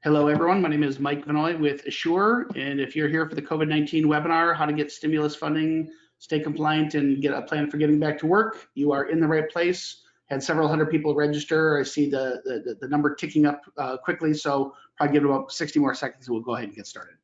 Hello, everyone. My name is Mike Vanoy with Assure, and if you're here for the COVID-19 webinar, how to get stimulus funding, stay compliant, and get a plan for getting back to work, you are in the right place. Had several hundred people register. I see the number ticking up quickly, so probably give it about 60 more seconds, and we'll go ahead and get started.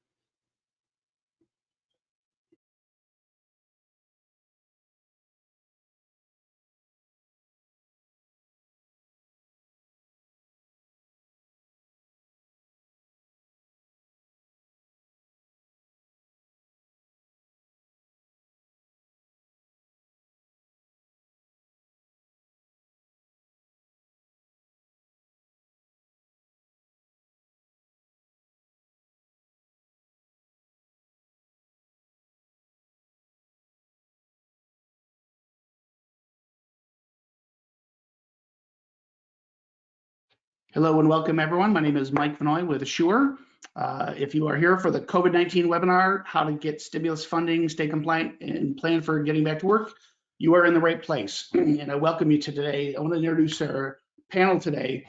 Hello and welcome, everyone. My name is Mike Vanoy with Assure. If you are here for the COVID-19 webinar, how to get stimulus funding, stay compliant, and plan for getting back to work, you are in the right place. And I welcome you to today. I want to introduce our panel today.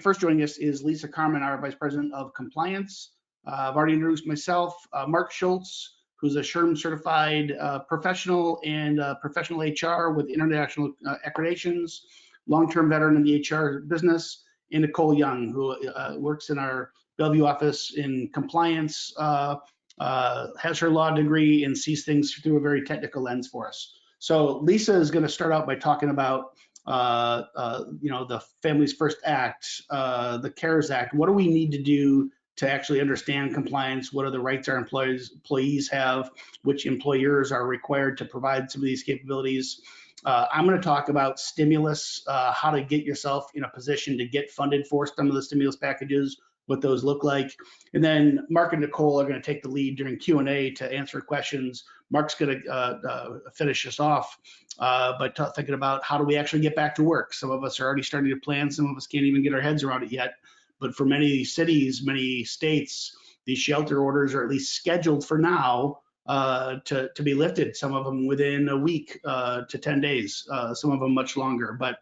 First joining us is Lisa Carmen, our Vice President of Compliance. I've already introduced myself, Mark Schultz, who's a SHRM certified professional and professional HR with international accreditations, long-term veteran in the HR business, and Nicole Young, who works in our Bellevue office in compliance, has her law degree, and sees things through a very technical lens for us. So Lisa is going to start out by talking about the Families First Act, the CARES Act. What do we need to do to actually understand compliance? What are the rights our employees have? Which employers are required to provide some of these capabilities? I'm going to talk about stimulus, how to get yourself in a position to get funded for some of the stimulus packages, what those look like. And then Mark and Nicole are going to take the lead during Q&A to answer questions. Mark's going to finish us off by thinking about how do we actually get back to work. Some of us are already starting to plan. Some of us can't even get our heads around it yet. But for many cities, many states, these shelter orders are at least scheduled for now to be lifted, some of them within a week to 10 days, some of them much longer. But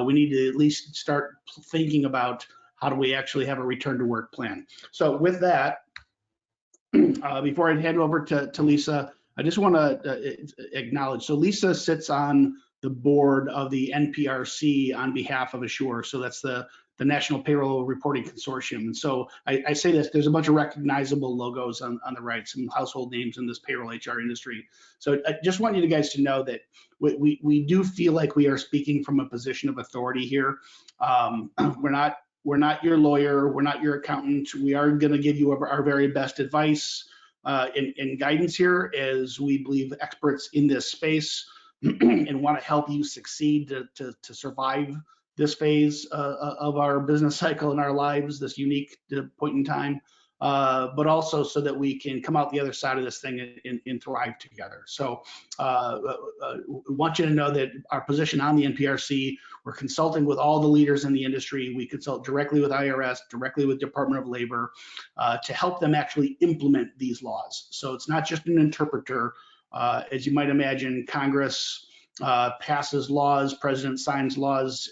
we need to at least start thinking about how do we actually have a return to work plan. So with that, before I hand over to Lisa, I just want to acknowledge, so Lisa sits on the board of the NPRC on behalf of Assure. So that's the National Payroll Reporting Consortium. And so I say this, there's a bunch of recognizable logos on the right, some household names in this payroll HR industry. So I just want you guys to know that we do feel like we are speaking from a position of authority here. We're not your lawyer, we're not your accountant. We are going to give you our very best advice and guidance here, as we believe experts in this space and want to help you succeed to survive this phase of our business cycle in our lives, this unique point in time, but also so that we can come out the other side of this thing and thrive together. So we want you to know that our position on the NPRC, we're consulting with all the leaders in the industry. We consult directly with IRS, directly with Department of Labor, to help them actually implement these laws. So it's not just an interpreter. As you might imagine, Congress passes laws, president signs laws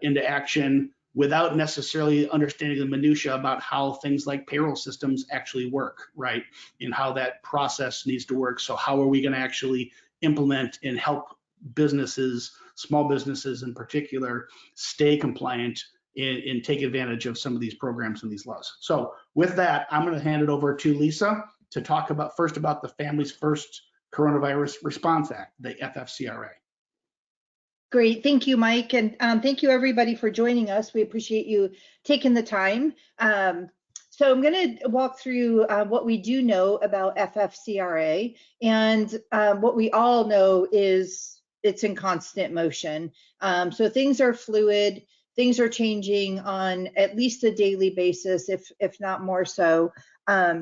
into action without necessarily understanding the minutia about how things like payroll systems actually work, right? And how that process needs to work. So how are we going to actually implement and help businesses, small businesses in particular, stay compliant and take advantage of some of these programs and these laws? So with that, I'm going to hand it over to Lisa to talk about first about the Families First Coronavirus Response Act, the FFCRA. Great, thank you, Mike, and thank you everybody for joining us. We appreciate you taking the time. So I'm going to walk through what we do know about FFCRA, and what we all know is it's in constant motion. So things are fluid, things are changing on at least a daily basis, if not more so.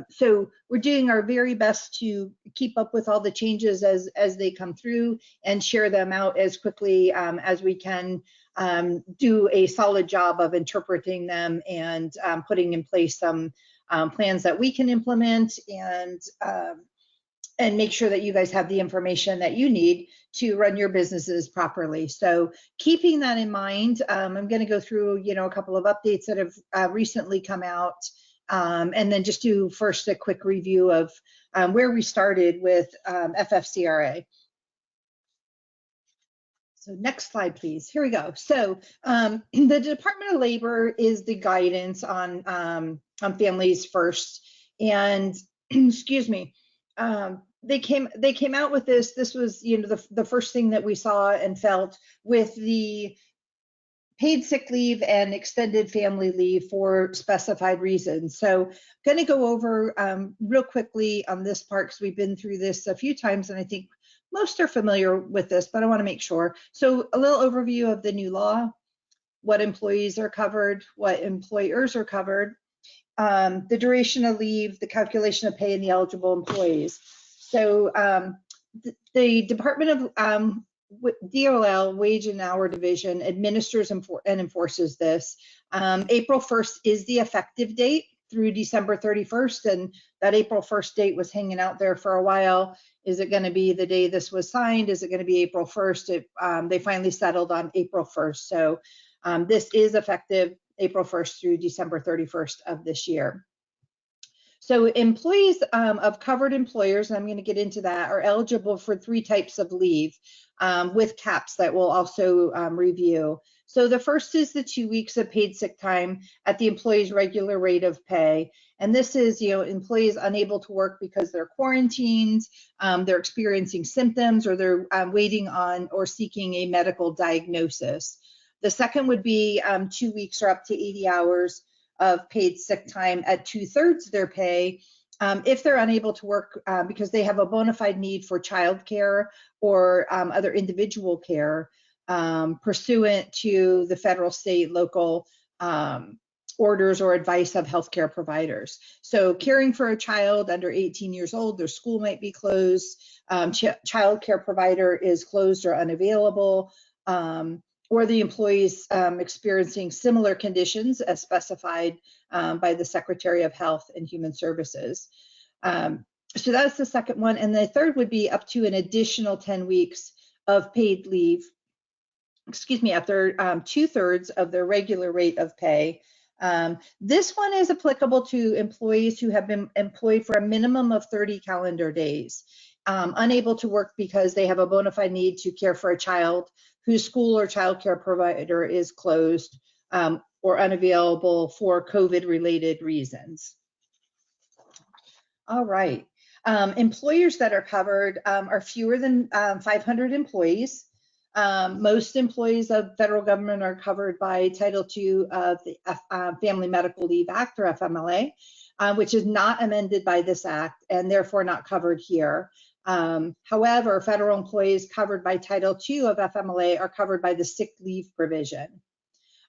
So we're doing our very best to keep up with all the changes as they come through and share them out as quickly as we can, do a solid job of interpreting them and putting in place some plans that we can implement and and make sure that you guys have the information that you need to run your businesses properly. So keeping that in mind, I'm going to go through, a couple of updates that have recently come out, and then just do first a quick review of where we started with FFCRA. So next slide, please. Here we go. So the Department of Labor is the guidance on families first, and excuse me. They came out with this. This was, the first thing that we saw and felt with the paid sick leave and extended family leave for specified reasons. So I'm going to go over real quickly on this part because we've been through this a few times, and I think most are familiar with this, but I want to make sure. So a little overview of the new law, what employees are covered, what employers are covered, the duration of leave, the calculation of pay, and the eligible employees. So the Department of DOL, Wage and Hour Division, administers and enforces this. April 1st is the effective date through December 31st, and that April 1st date was hanging out there for a while. Is it going to be the day this was signed? Is it going to be April 1st? They finally settled on April 1st. So this is effective April 1st through December 31st of this year. So employees of covered employers, and I'm going to get into that, are eligible for 3 types of leave with caps that we'll also review. So the first is the 2 weeks of paid sick time at the employee's regular rate of pay. And this is, employees unable to work because they're quarantined, they're experiencing symptoms, or they're waiting on or seeking a medical diagnosis. The second would be 2 weeks or up to 80 hours of paid sick time at 2/3 their pay if they're unable to work because they have a bona fide need for childcare or other individual care pursuant to the federal, state, local orders or advice of healthcare providers. So caring for a child under 18 years old, their school might be closed, childcare provider is closed or unavailable, or the employees experiencing similar conditions as specified by the Secretary of Health and Human Services. So that's the second one. And the third would be up to an additional 10 weeks of paid leave, after 2/3 of their regular rate of pay. This one is applicable to employees who have been employed for a minimum of 30 calendar days, unable to work because they have a bona fide need to care for a child whose school or childcare provider is closed or unavailable for COVID-related reasons. All right. Employers that are covered are fewer than 500 employees. Most employees of federal government are covered by Title II of the Family Medical Leave Act, or FMLA, which is not amended by this act and therefore not covered here. However, federal employees covered by Title II of FMLA are covered by the sick leave provision.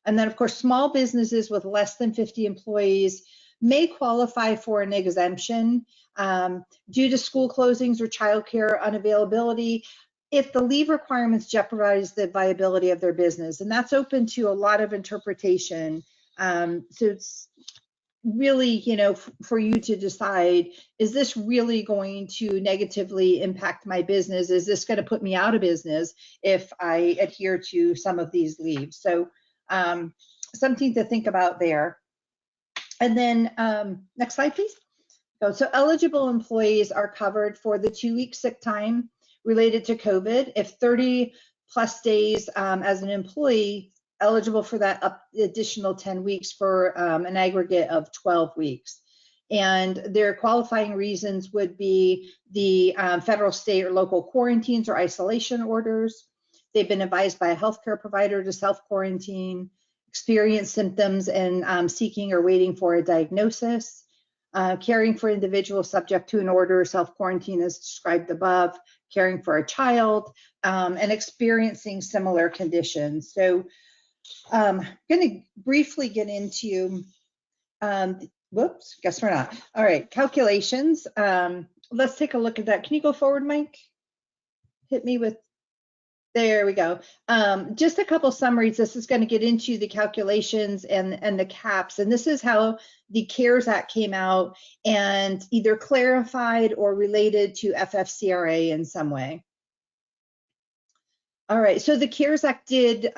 And then, of course, small businesses with less than 50 employees may qualify for an exemption due to school closings or childcare unavailability if the leave requirements jeopardize the viability of their business. And that's open to a lot of interpretation. So it's really, for you to decide, is this really going to negatively impact my business? Is this going to put me out of business if I adhere to some of these leaves? So something to think about there. And then next slide, please. So eligible employees are covered for the 2-week sick time related to COVID if 30 plus days as an employee, eligible for that additional 10 weeks for an aggregate of 12 weeks. And their qualifying reasons would be the federal, state, or local quarantines or isolation orders. They've been advised by a healthcare provider to self-quarantine, experience symptoms and seeking or waiting for a diagnosis, caring for individuals subject to an order, self-quarantine as described above, caring for a child, and experiencing similar conditions. So I'm going to briefly get into, whoops, guess we're not. All right, calculations. Let's take a look at that. Can you go forward, Mike? Hit me with There we go. Just a couple summaries. This is going to get into the calculations and the caps. And this is how the CARES Act came out and either clarified or related to FFCRA in some way. All right, so the CARES Act did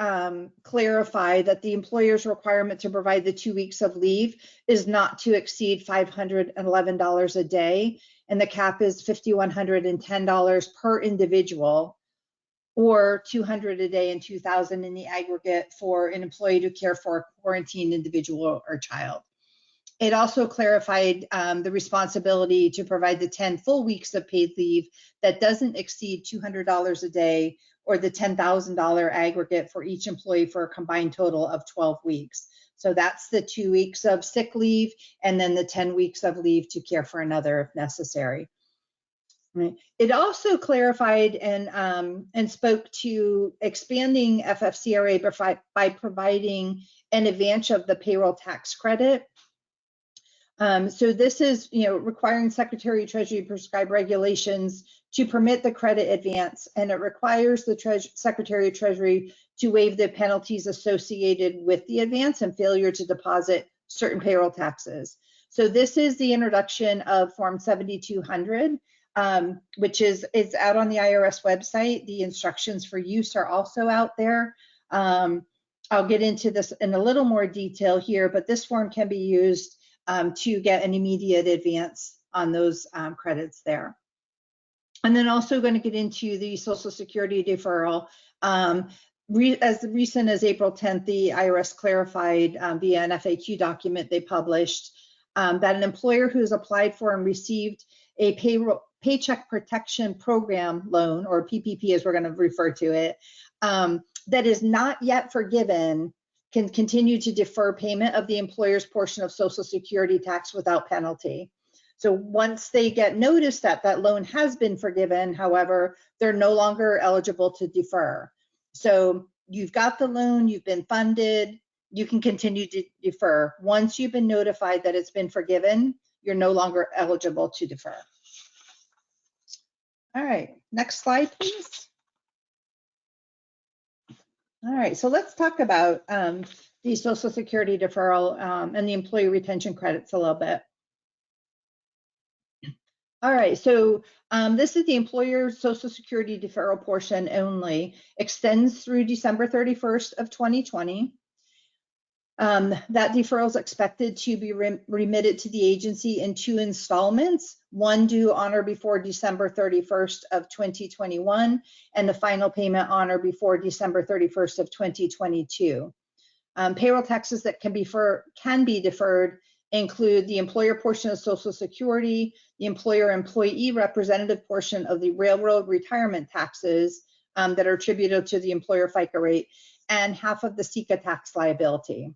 clarify that the employer's requirement to provide the 2 weeks of leave is not to exceed $511 a day, and the cap is $5,110 per individual, or $200 a day and $2,000 in the aggregate for an employee to care for a quarantined individual or child. It also clarified the responsibility to provide the 10 full weeks of paid leave that doesn't exceed $200 a day, or the $10,000 aggregate for each employee for a combined total of 12 weeks. So that's the 2 weeks of sick leave and then the 10 weeks of leave to care for another if necessary. Right. It also clarified and spoke to expanding FFCRA by providing an advance of the payroll tax credit. So this is, requiring Secretary of Treasury to prescribe regulations to permit the credit advance, and it requires the Secretary of Treasury to waive the penalties associated with the advance and failure to deposit certain payroll taxes. So this is the introduction of Form 7200. Which is out on the IRS website. The instructions for use are also out there. I'll get into this in a little more detail here, but this form can be used to get an immediate advance on those credits there. And then also going to get into the Social Security deferral. As recent as April 10th, the IRS clarified via an FAQ document they published that an employer who has applied for and received a Paycheck Protection Program loan, or PPP as we're going to refer to it, that is not yet forgiven can continue to defer payment of the employer's portion of Social Security tax without penalty. So once they get notice that that loan has been forgiven, however, they're no longer eligible to defer. So you've got the loan, you've been funded, you can continue to defer. Once you've been notified that it's been forgiven, you're no longer eligible to defer. All right, next slide, please. All right, so let's talk about the Social Security deferral and the employee retention credits a little bit. All right, so this is the employer's Social Security deferral portion only, extends through December 31st of 2020. That deferral is expected to be remitted to the agency in 2 installments, one due on or before December 31st of 2021, and the final payment on or before December 31st of 2022. Payroll taxes that can be deferred include the employer portion of Social Security, the employer-employee representative portion of the railroad retirement taxes that are attributable to the employer FICA rate, and half of the SECA tax liability.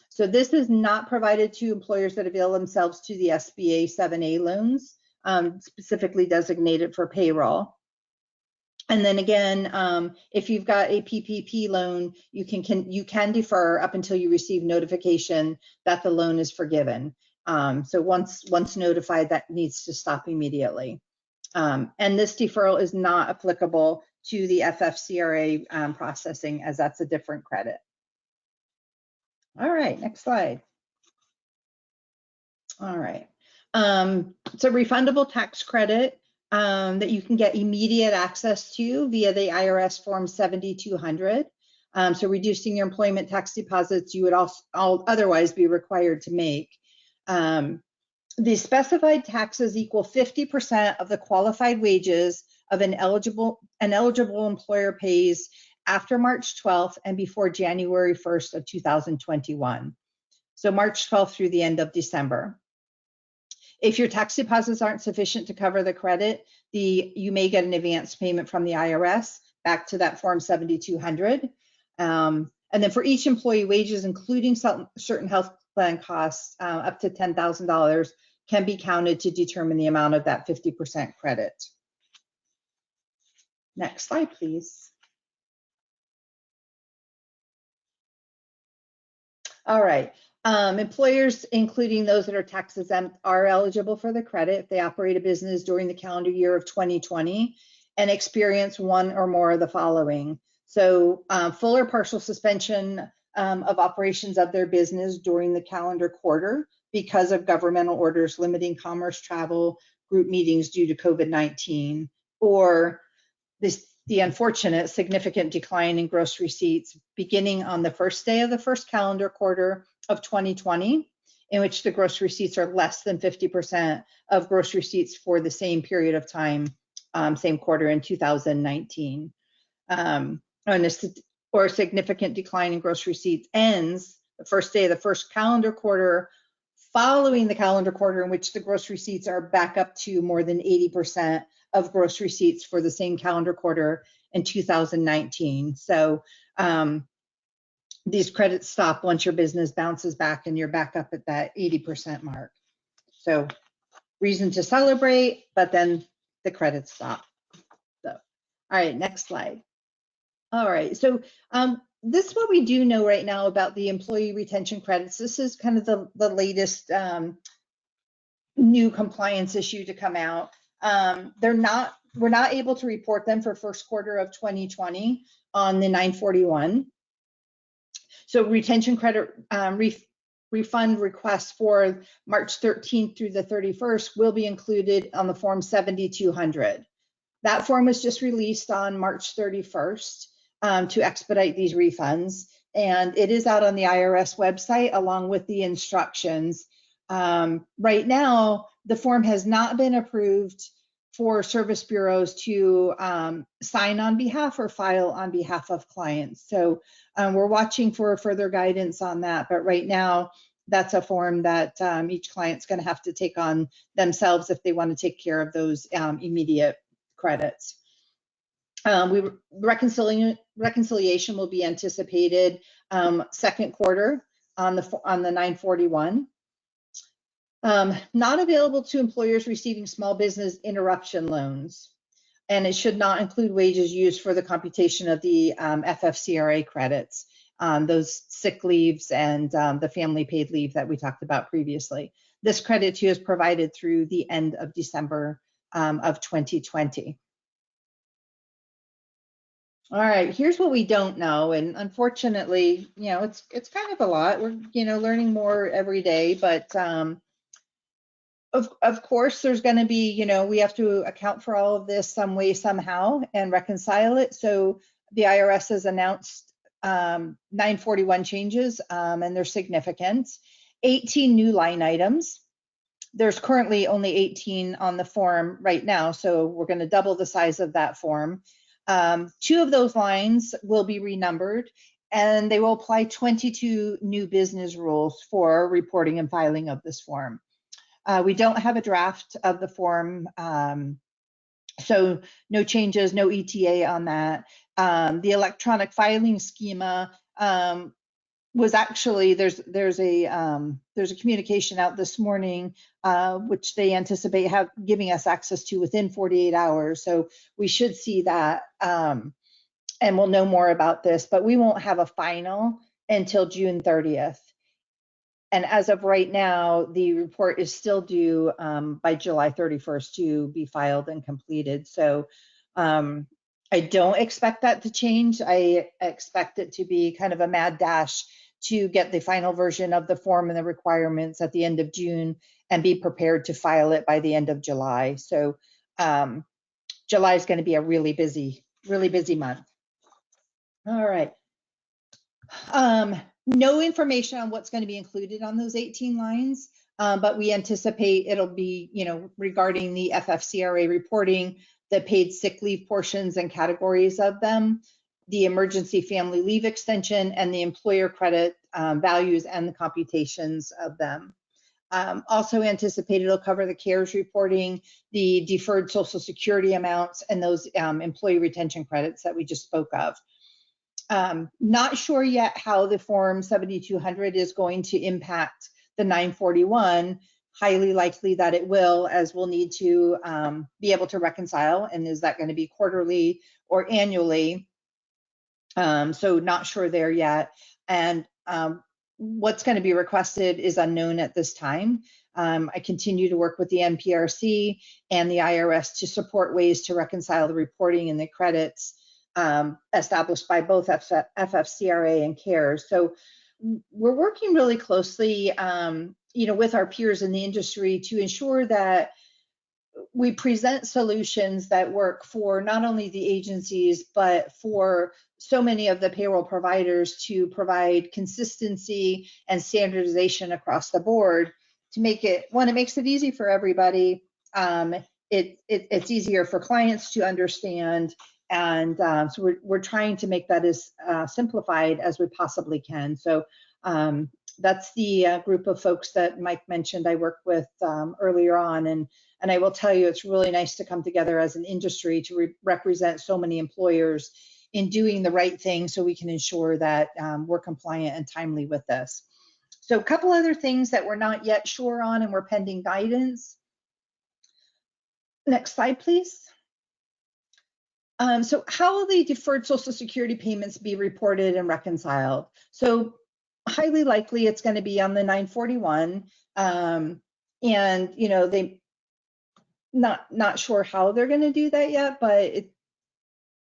So this is not provided to employers that avail themselves to the SBA 7A loans, specifically designated for payroll. And then again, if you've got a PPP loan, you can defer up until you receive notification that the loan is forgiven. So once notified, that needs to stop immediately. And this deferral is not applicable to the FFCRA processing, as that's a different credit. All right, next slide. All right, it's a refundable tax credit that you can get immediate access to via the IRS Form 7200. So reducing your employment tax deposits you would otherwise be required to make. The specified taxes equal 50% of the qualified wages of an eligible employer pays after March 12th and before January 1st of 2021. So March 12th through the end of December. If your tax deposits aren't sufficient to cover the credit, you may get an advance payment from the IRS back to that Form 7200. And then for each employee, wages, including certain health plan costs, up to $10,000 can be counted to determine the amount of that 50% credit. Next slide, please. All right. Employers, including those that are tax exempt, are eligible for the credit if they operate a business during the calendar year of 2020 and experience one or more of the following. So full or partial suspension of operations of their business during the calendar quarter because of governmental orders limiting commerce, travel, group meetings due to COVID-19, or the unfortunate significant decline in gross receipts beginning on the first day of the first calendar quarter of 2020, in which the gross receipts are less than 50% of gross receipts for the same period of time, same quarter in 2019. Or a significant decline in gross receipts ends the first day of the first calendar quarter following the calendar quarter in which the gross receipts are back up to more than 80% of gross receipts for the same calendar quarter in 2019. So these credits stop once your business bounces back and you're back up at that 80% mark. So reason to celebrate, but then the credits stop. So, all right, next slide. All right, so this is what we do know right now about the employee retention credits. This is kind of the latest new compliance issue to come out. We're not able to report them for first quarter of 2020 on the 941. So retention credit refund requests for March 13th through the 31st will be included on the form 7200. That form was just released on March 31st to expedite these refunds, and it is out on the IRS website along with the instructions. Right now, the form has not been approved for service bureaus to sign on behalf or file on behalf of clients. So we're watching for further guidance on that, but right now that's a form that each client's going to have to take on themselves if they want to take care of those immediate credits. Reconciliation will be anticipated second quarter on the 941. Not available to employers receiving small business interruption loans, and it should not include wages used for the computation of the FFCRA credits, those sick leaves and the family paid leave that we talked about previously. This credit too is provided through the end of December of 2020. All right, here's what we don't know, and unfortunately, it's kind of a lot. We're learning more every day, but of course, there's going to be, we have to account for all of this some way, somehow, and reconcile it. So the IRS has announced 941 changes, and they're significant. 18 new line items. There's currently only 18 on the form right now, so we're going to double the size of that form. 2 of those lines will be renumbered, and they will apply 22 new business rules for reporting and filing of this form. We don't have a draft of the form, so no changes, no ETA on that. The electronic filing schema was actually, there's a communication out this morning, which they anticipate giving us access to within 48 hours. So we should see that, and we'll know more about this, but we won't have a final until June 30th. And as of right now, the report is still due by July 31st to be filed and completed. So I don't expect that to change. I expect it to be kind of a mad dash to get the final version of the form and the requirements at the end of June and be prepared to file it by the end of July. So July is going to be a really busy month. All right. No information on what's going to be included on those 18 lines, but we anticipate it'll be, regarding the FFCRA reporting, the paid sick leave portions and categories of them, the emergency family leave extension, and the employer credit values and the computations of them. Also anticipated it'll cover the CARES reporting, the deferred Social Security amounts, and those employee retention credits that we just spoke of. Not sure yet how the form 7200 is going to impact the 941. Highly likely that it will, as we'll need to be able to reconcile. And is that going to be quarterly or annually? So not sure there yet. And what's going to be requested is unknown at this time. I continue to work with the NPRC and the IRS to support ways to reconcile the reporting and the credits established by both FFCRA and CARES. So we're working really closely, with our peers in the industry to ensure that we present solutions that work for not only the agencies, but for so many of the payroll providers to provide consistency and standardization across the board to make it, one, it makes it easy for everybody. It's easier for clients to understand. And so we're trying to make that as simplified as we possibly can. So that's the group of folks that Mike mentioned I worked with earlier on. And I will tell you, it's really nice to come together as an industry to represent so many employers in doing the right thing so we can ensure that we're compliant and timely with this. So a couple other things that we're not yet sure on and we're pending guidance. Next slide, please. So how will the deferred Social Security payments be reported and reconciled? So highly likely it's going to be on the 941. And, they not sure how they're going to do that yet, but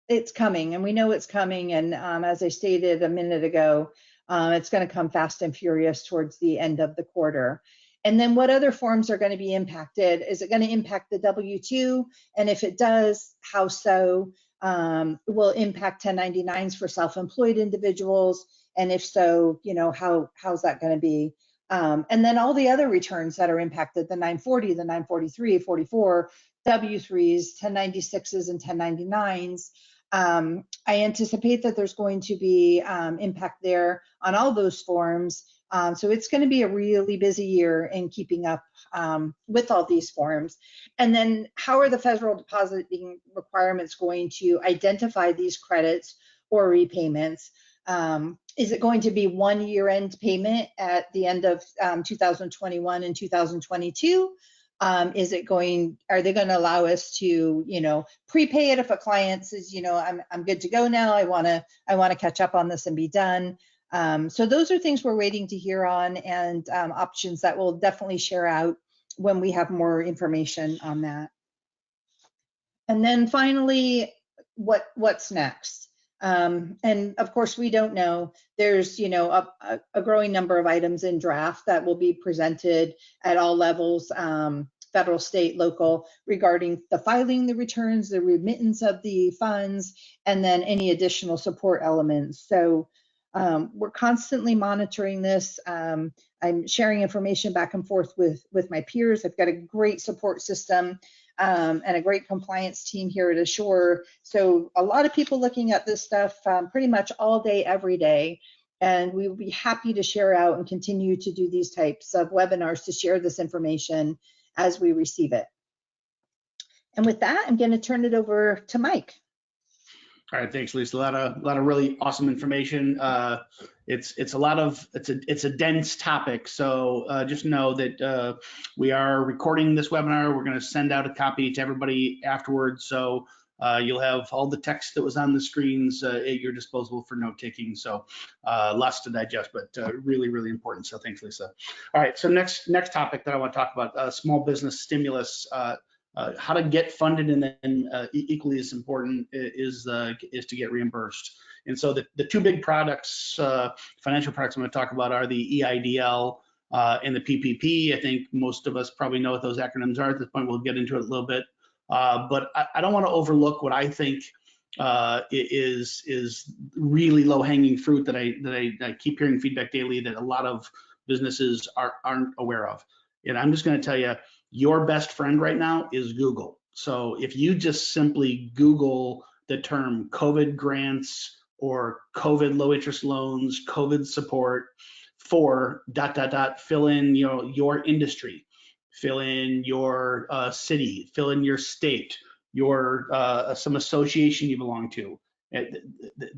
it's coming, and we know it's coming. And as I stated a minute ago, it's going to come fast and furious towards the end of the quarter. And then what other forms are going to be impacted? Is it going to impact the W-2? And if it does, how so? Will impact 1099s for self-employed individuals? And if so, how's that going to be? And then all the other returns that are impacted, the 940, the 943, 44, W-3s, 1096s, and 1099s. I anticipate that there's going to be impact there on all those forms. So it's going to be a really busy year in keeping up with all these forms. And then how are the federal depositing requirements going to identify these credits or repayments? Is it going to be one year-end payment at the end of 2021 and 2022? Are they going to allow us to, prepay it if a client says, I'm good to go now. I want to catch up on this and be done. So those are things we're waiting to hear on, and options that we'll definitely share out when we have more information on that. And then finally, what's next? And of course, we don't know. There's, a growing number of items in draft that will be presented at all levels, federal, state, local, regarding the filing the returns, the remittance of the funds, and then any additional support elements. So we're constantly monitoring this. I'm sharing information back and forth with my peers. I've got a great support system and a great compliance team here at Asure. So a lot of people looking at this stuff pretty much all day, every day. And we will be happy to share out and continue to do these types of webinars to share this information as we receive it. And with that, I'm going to turn it over to Mike. All right, thanks, Lisa. A lot of really awesome information. It's a dense topic, so just know that we are recording this webinar. We're going to send out a copy to everybody afterwards, so you'll have all the text that was on the screens at your disposal for note taking. So lots to digest, but really, really important. So thanks, Lisa. All right, so next topic that I want to talk about, small business stimulus. How to get funded, and then equally as important is to get reimbursed. And so the two big products, financial products I'm going to talk about, are the EIDL and the PPP. I think most of us probably know what those acronyms are at this point. We'll get into it a little bit, but I don't want to overlook what I think is really low-hanging fruit that I keep hearing feedback daily that a lot of businesses aren't aware of. And I'm just going to tell you, your best friend right now is Google. So if you just simply Google the term COVID grants or COVID low interest loans, COVID support for ... fill in your industry, fill in your city, fill in your state, your some association you belong to.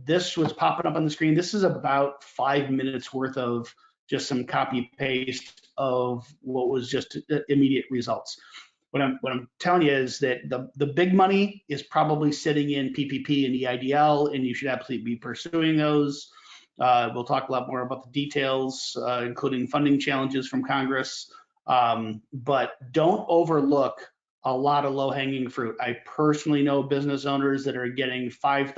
This was popping up on the screen. This is about 5 minutes worth of just some copy paste of what was just immediate results. What I'm telling you is that the big money is probably sitting in PPP and EIDL, and you should absolutely be pursuing those. We'll talk a lot more about the details, including funding challenges from Congress. But don't overlook a lot of low-hanging fruit. I personally know business owners that are getting $5,000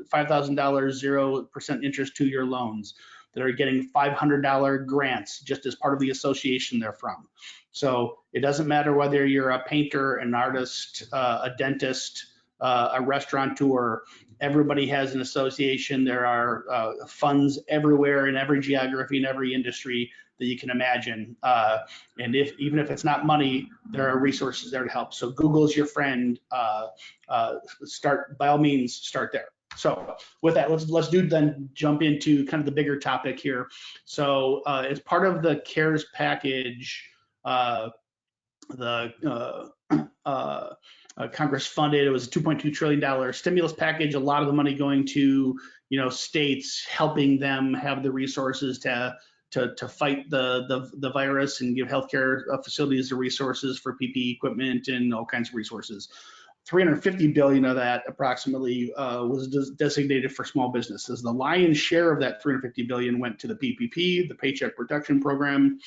0% interest two-year loans, that are getting $500 grants just as part of the association they're from. So it doesn't matter whether you're a painter, an artist, a dentist, a restaurateur. Everybody has an association. There are funds everywhere in every geography, in every industry that you can imagine. And even if it's not money, there are resources there to help. So Google's your friend. Start, by all means, start there. So with that, let's then jump into kind of the bigger topic here. So as part of the CARES package, Congress funded, it was a $2.2 trillion stimulus package, a lot of the money going to, states, helping them have the resources to fight the virus and give healthcare facilities the resources for PPE equipment and all kinds of resources. $350 billion of that approximately was designated for small businesses. The lion's share of that $350 billion went to the PPP, the Paycheck Protection Program,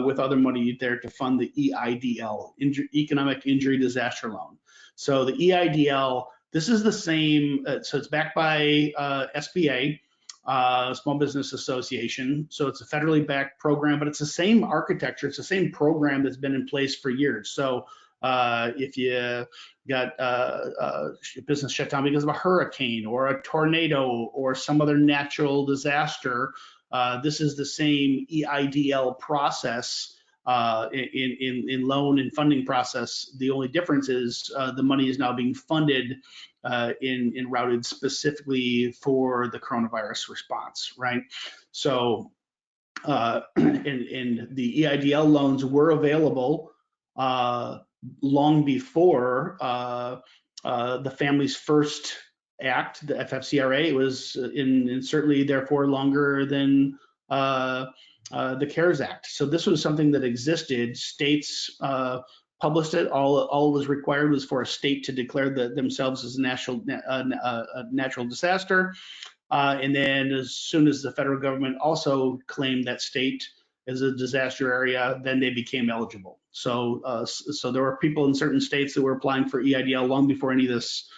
with other money there to fund the EIDL, Economic Injury Disaster Loan. So the EIDL, this is the same, so it's backed by SBA, Small Business Association. So it's a federally backed program, but it's the same architecture. It's the same program that's been in place for years. So if you got business shut down because of a hurricane or a tornado or some other natural disaster, this is the same EIDL process in loan and funding process. The only difference is the money is now being funded and routed specifically for the coronavirus response, right? So and the EIDL loans were available long before the Families First Act, the FFCRA. It was in certainly therefore longer than the CARES Act. So this was something that existed. States published it. All was required was for a state to declare themselves as a natural disaster. And then as soon as the federal government also claimed that state as a disaster area, then they became eligible. So so there were people in certain states that were applying for EIDL long before any of this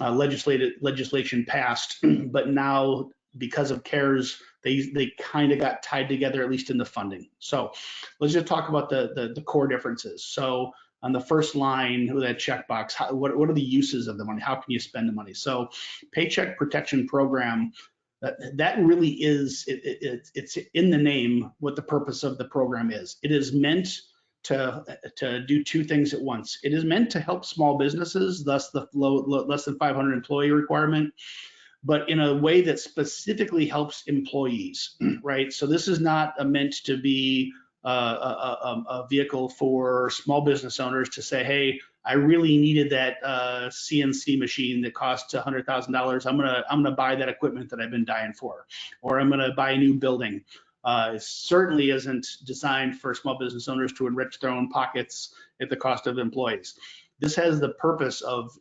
legislation passed. But now, because of CARES, they kind of got tied together, at least in the funding. So let's just talk about the core differences. So on the first line with that checkbox, what are the uses of the money? How can you spend the money? So Paycheck Protection Program, that really is, it's in the name what the purpose of the program is. It is meant to do two things at once. It is meant to help small businesses, thus the less than 500 employee requirement, but in a way that specifically helps employees, right? So this is not meant to be a vehicle for small business owners to say, hey, I really needed that CNC machine that costs $100,000. I'm gonna buy that equipment that I've been dying for, or I'm gonna buy a new building. It certainly isn't designed for small business owners to enrich their own pockets at the cost of employees. This has the purpose of,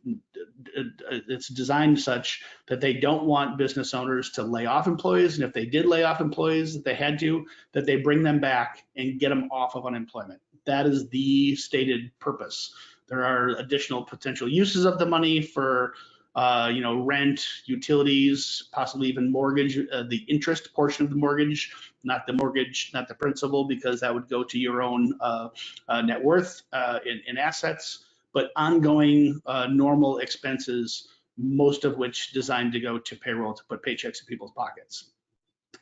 it's designed such that they don't want business owners to lay off employees, and if they did lay off employees that they had to, that they bring them back and get them off of unemployment. That is the stated purpose. There are additional potential uses of the money for rent, utilities, possibly even mortgage, the interest portion of the mortgage, not the principal, because that would go to your own net worth in assets, but ongoing normal expenses, most of which designed to go to payroll to put paychecks in people's pockets.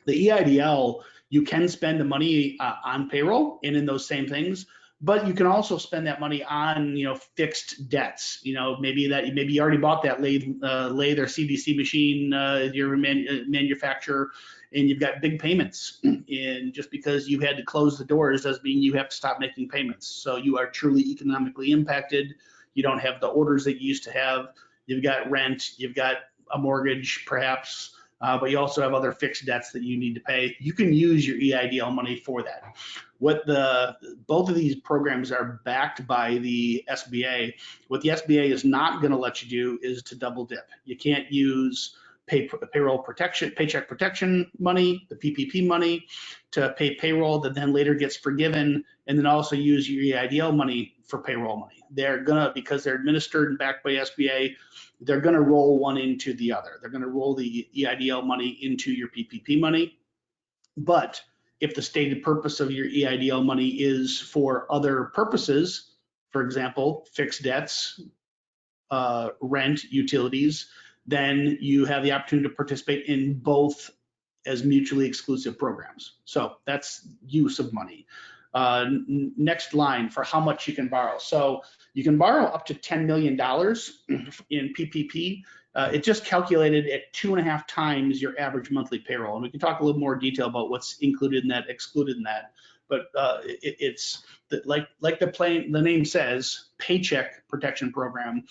The EIDL, you can spend the money on payroll and in those same things, but you can also spend that money on fixed debts. Maybe you already bought that lathe or CNC machine, your manufacturer, and you've got big payments. And just because you had to close the doors doesn't mean you have to stop making payments. So you are truly economically impacted. You don't have the orders that you used to have. You've got rent, you've got a mortgage perhaps, but you also have other fixed debts that you need to pay. You can use your EIDL money for that. Both of these programs are backed by the SBA. What the SBA is not going to let you do is to double dip. You can't use payroll protection, paycheck protection money, the PPP money to pay payroll that then later gets forgiven, and then also use your EIDL money for payroll money. They're gonna, because they're administered and backed by SBA, they're gonna roll one into the other. They're gonna roll the EIDL money into your PPP money. But if the stated purpose of your EIDL money is for other purposes, for example, fixed debts, rent, utilities, then you have the opportunity to participate in both as mutually exclusive programs. So that's use of money. Next line for how much you can borrow. So you can borrow up to $10 million in PPP. It just calculated at 2.5 times your average monthly payroll. And we can talk a little more detail about what's included in that, excluded in that. But it's like the name says, paycheck protection program.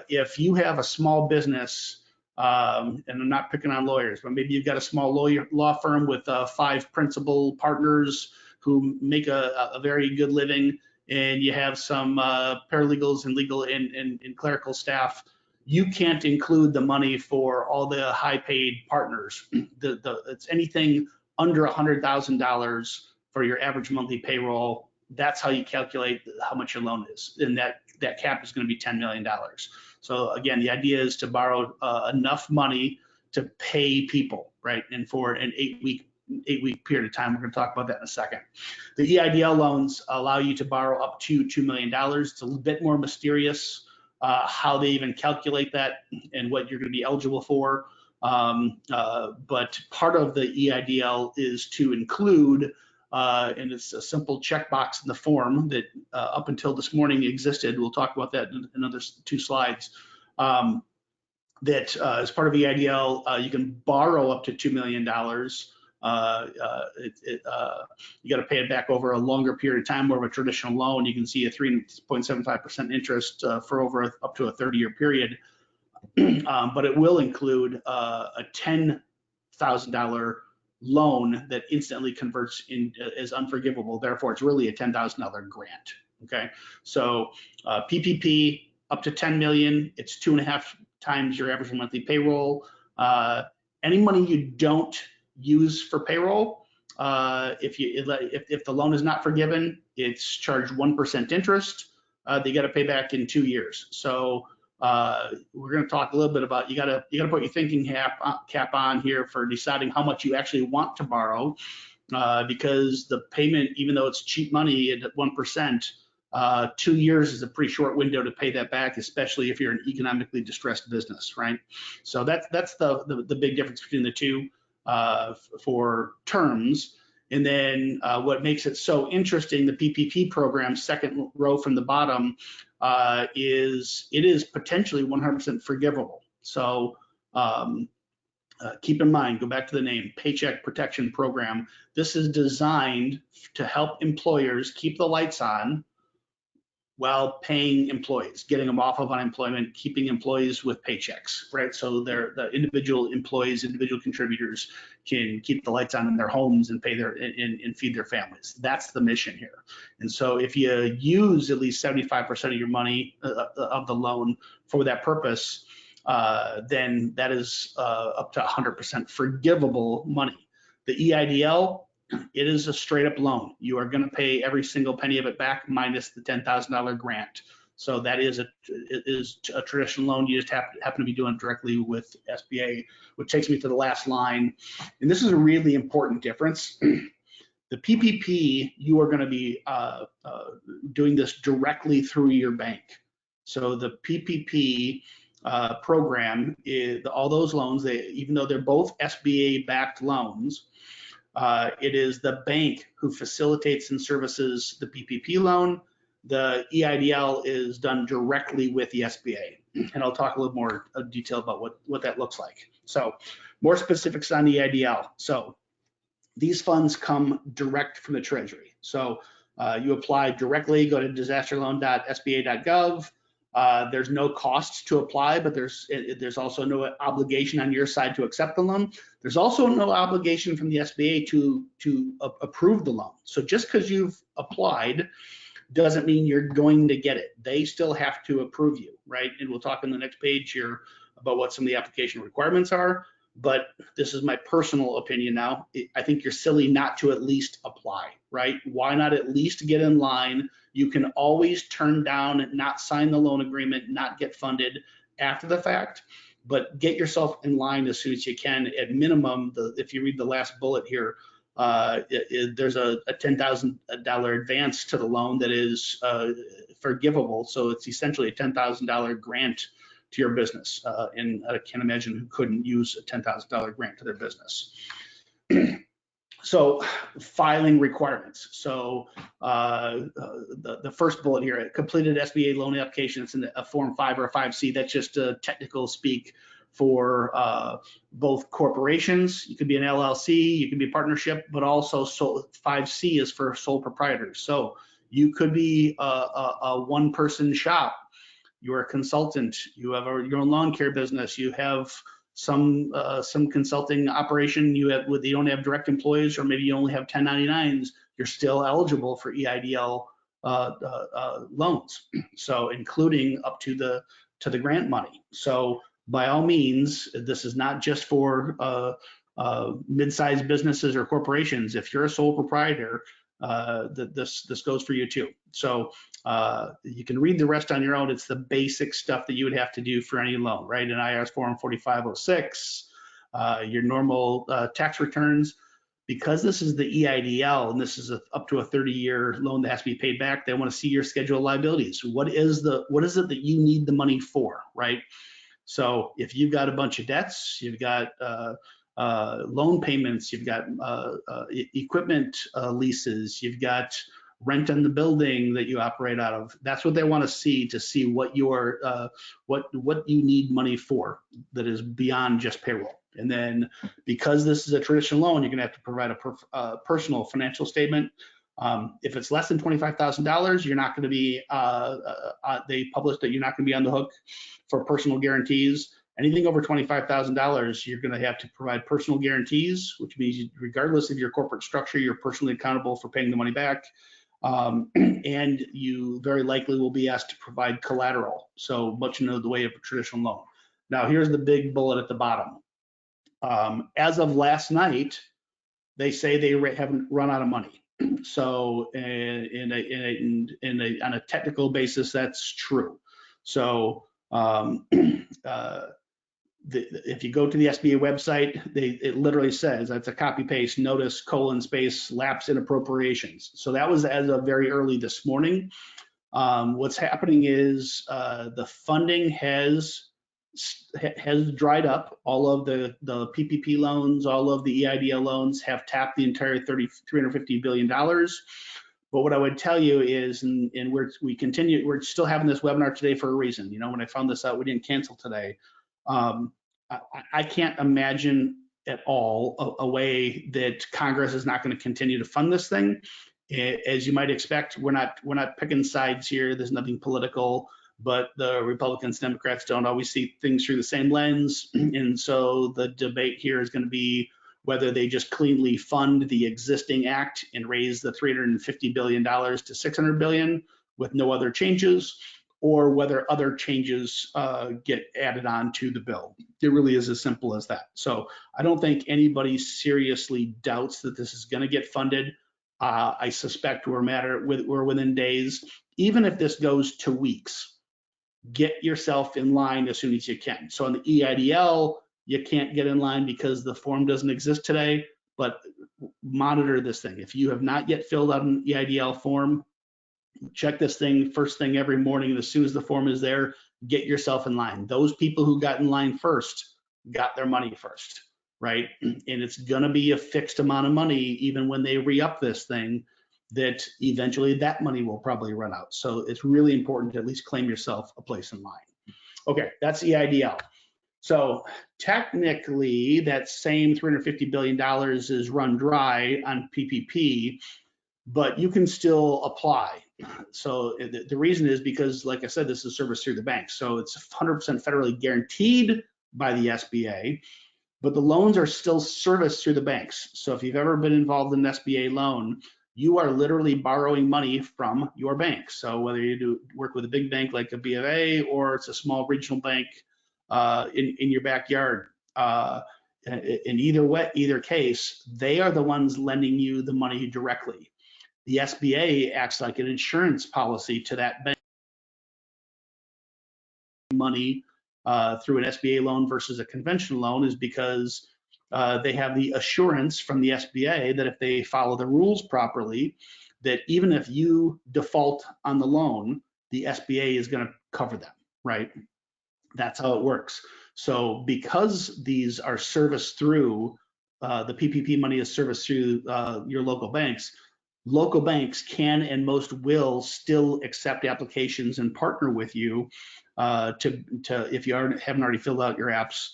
If you have a small business, and I'm not picking on lawyers, but maybe you've got a small law firm with 5 principal partners who make a very good living, and you have some paralegals and legal and clerical staff, you can't include the money for all the high-paid partners. It's anything under $100,000 for your average monthly payroll. That's how you calculate how much your loan is, and that cap is going to be $10 million. So again, the idea is to borrow enough money to pay people, right? And for an 8-week period of time. We're going to talk about that in a second. The EIDL loans allow you to borrow up to $2 million. It's a little bit more mysterious how they even calculate that and what you're going to be eligible for. But part of the EIDL is to include, and it's a simple checkbox in the form that up until this morning existed. We'll talk about that in another 2 slides. That as part of EIDL, you can borrow up to $2 million. You got to pay it back over a longer period of time, more of a traditional loan. You can see a 3.75% interest for over up to a 30-year period. But it will include a $10,000 loan that instantly converts in as unforgivable. Therefore, it's really a $10,000 grant. Okay, so PPP up to 10 million. It's 2.5 times your average monthly payroll. Any money you don't use for payroll, if the loan is not forgiven, it's charged 1% interest. They got to pay back in 2 years. So we're going to talk a little bit about you got to put your thinking cap on here for deciding how much you actually want to borrow, because the payment, even though it's cheap money at 1%, 2 years is a pretty short window to pay that back, especially if you're an economically distressed business, right? So that's the big difference between the two for terms. And then what makes it so interesting, the PPP program, second row from the bottom, is it is potentially 100% forgivable. So keep in mind, go back to the name, Paycheck Protection Program. This is designed to help employers keep the lights on while paying employees, getting them off of unemployment, keeping employees with paychecks, right? So the individual employees, individual contributors can keep the lights on in their homes and pay and feed their families. That's the mission here. And so if you use at least 75% of your money of the loan for that purpose, then that is up to 100% forgivable money. The EIDL, it is a straight up loan. You are going to pay every single penny of it back minus the $10,000 grant. So that is a traditional loan. You just happen to be doing it directly with SBA, which takes me to the last line. And this is a really important difference. The PPP, you are going to be doing this directly through your bank. So the PPP program, all those loans, even though they're both SBA-backed loans, it is the bank who facilitates and services the PPP loan. The EIDL is done directly with the SBA. And I'll talk a little more detail about what that looks like. So more specifics on EIDL. So these funds come direct from the Treasury. So you apply directly, go to disasterloan.sba.gov. There's no cost to apply, but there's also no obligation on your side to accept the loan. There's also no obligation from the SBA to approve the loan. So just because you've applied doesn't mean you're going to get it. They still have to approve you, right? And we'll talk on the next page here about what some of the application requirements are, but this is my personal opinion now. I think you're silly not to at least apply, right? Why not at least get in line? You can always turn down and not sign the loan agreement, not get funded after the fact, but get yourself in line as soon as you can. At minimum, if you read the last bullet here, there's a $10,000 advance to the loan that is forgivable. So it's essentially a $10,000 grant to your business. And I can't imagine who couldn't use a $10,000 grant to their business. So filing requirements. So the first bullet here, completed SBA loan application, it's in a Form 5 or a 5C. That's just a technical speak for both corporations. You could be an LLC, you can be a partnership, but also 5C is for sole proprietors. So you could be a one-person shop. You're a consultant. You have your own lawn care business. You have some consulting operation. You don't have direct employees, or maybe you only have 1099s. You're still eligible for EIDL loans. So including up to the grant money. So by all means, this is not just for mid-sized businesses or corporations. If you're a sole proprietor, this goes for you too. So you can read the rest on your own. It's the basic stuff that you would have to do for any loan, right? An IRS Form 4506, your normal tax returns. Because this is the EIDL and this is up to a 30-year loan that has to be paid back, they want to see your schedule of liabilities. What is it that you need the money for, right? So if you've got a bunch of debts, you've got loan payments, you've got equipment leases, you've got rent on the building that you operate out of. That's what they want to see what your what you need money for that is beyond just payroll. And then because this is a traditional loan, you're going to have to provide a personal financial statement. If it's less than $25,000, you're not going to be, they published that you're not going to be on the hook for personal guarantees. Anything over $25,000, you're going to have to provide personal guarantees, which means regardless of your corporate structure, you're personally accountable for paying the money back. And you very likely will be asked to provide collateral, so much in the way of a traditional loan. Now, here's the big bullet at the bottom. As of last night, they say they haven't run out of money. So on a technical basis, that's true. So if you go to the SBA website, it literally says, that's a copy paste, notice :space lapse in appropriations. So that was as of very early this morning. What's happening is the funding has dried up. All of the PPP loans, all of the EIDL loans have tapped the entire $350 billion. But what I would tell you is, and we're still having this webinar today for a reason. You know, when I found this out, we didn't cancel today. I can't imagine at all a way that Congress is not going to continue to fund this thing. As you might expect, we're not picking sides here. There's nothing political, but the Republicans, Democrats don't always see things through the same lens. And so the debate here is going to be whether they just cleanly fund the existing act and raise the $350 billion to $600 billion with no other changes, or whether other changes get added on to the bill. It really is as simple as that. So I don't think anybody seriously doubts that this is going to get funded. I suspect we're within days. Even if this goes to weeks, get yourself in line as soon as you can. So on the EIDL, you can't get in line because the form doesn't exist today, but monitor this thing. If you have not yet filled out an EIDL form, check this thing first thing every morning, and as soon as the form is there, get yourself in line. Those people who got in line first got their money first, right? And it's gonna be a fixed amount of money, even when they re-up this thing, that eventually that money will probably run out. So it's really important to at least claim yourself a place in line. Okay, that's EIDL. So technically, that same $350 billion is run dry on PPP, but you can still apply. So the reason is because, like I said, this is serviced through the bank. So it's 100% federally guaranteed by the SBA, but the loans are still serviced through the banks. So if you've ever been involved in an SBA loan, you are literally borrowing money from your bank. So whether you work with a big bank like a B of A, or it's a small regional bank, in your backyard. In either case, they are the ones lending you the money directly. The SBA acts like an insurance policy to that bank. Money through an SBA loan versus a conventional loan is because they have the assurance from the SBA that if they follow the rules properly, that even if you default on the loan, the SBA is going to cover them, right? That's how it works. So because these are serviced through, the PPP money is serviced through your local banks can and most will still accept applications and partner with you to if you haven't already filled out your apps,